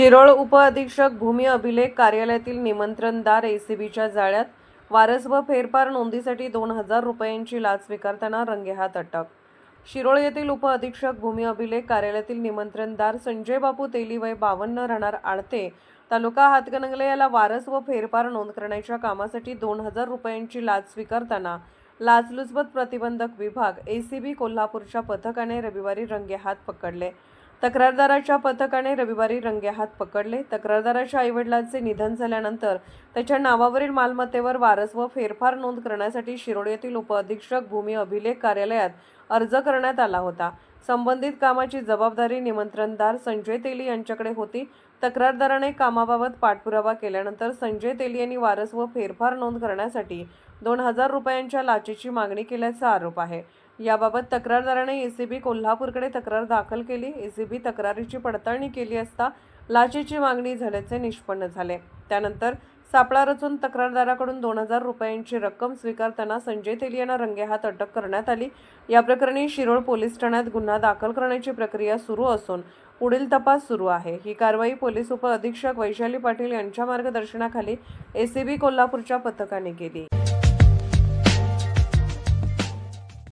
शिरोळ उपअधीक्षक भूमी अभिलेख कार्यालयातील निमंत्रणदार एसीबीच्या जाळ्यात, वारस व फेरफार नोंदीसाठी 2,000 रुपयांची लाच स्वीकारताना रंगेहात अटक. शिरोळ येथील उपअधीक्षक भूमी अभिलेख कार्यालयातील निमंत्रणदार संजय बापू तेली वय 52 राहणार आळते तालुका हातकणंगले याला वारस व फेरफार नोंद करण्याच्या कामासाठी 2,000 रुपयांची लाच स्वीकारताना लाचलुचपत प्रतिबंधक विभाग एसीबी कोल्हापूरच्या पथकाने रविवारी रंगेहात पकडले. तक्रारदाराच्या पथकाने रविवारी रंगेहात पकडले. तक्रारदाराच्या आईवडिलांचे निधन झाल्यानंतर त्याच्या नावावरील मालमत्तेवर वारस व फेरफार नोंद करण्यासाठी शिरोळ येथील उपअधीक्षक भूमी अभिलेख कार्यालयात अर्ज करण्यात आला होता. संबंधित कामाची जबाबदारी निमंत्रणदार संजय तेली यांच्याकडे होती. तक्रारदाराने कामाबाबत पाठपुरावा केल्यानंतर संजय तेली यांनी वारस व फेरफार नोंद करण्यासाठी 2,000 रुपयांच्या लाचेची मागणी केल्याचा आरोप आहे. याबाबत तक्रारदाराने एसीबी कोल्हापूरकडे तक्रार दाखल केली. एसीबी तक्रारीची पडताळणी केली असता लाचेची मागणी झाल्याचे निष्पन्न झाले. त्यानंतर सापळा रचून तक्रारदाराकडून 2,000 रुपयांची रक्कम स्वीकारताना संजय तेली यांना रंगेहात अटक करण्यात आली. या प्रकरणी शिरोळ पोलीस ठाण्यात गुन्हा दाखल करण्याची प्रक्रिया सुरू असून पुढील तपास सुरू आहे. ही कारवाई पोलीस उपअधीक्षक वैशाली पाटील यांच्या मार्गदर्शनाखाली एसीबी कोल्हापूरच्या पथकाने केली.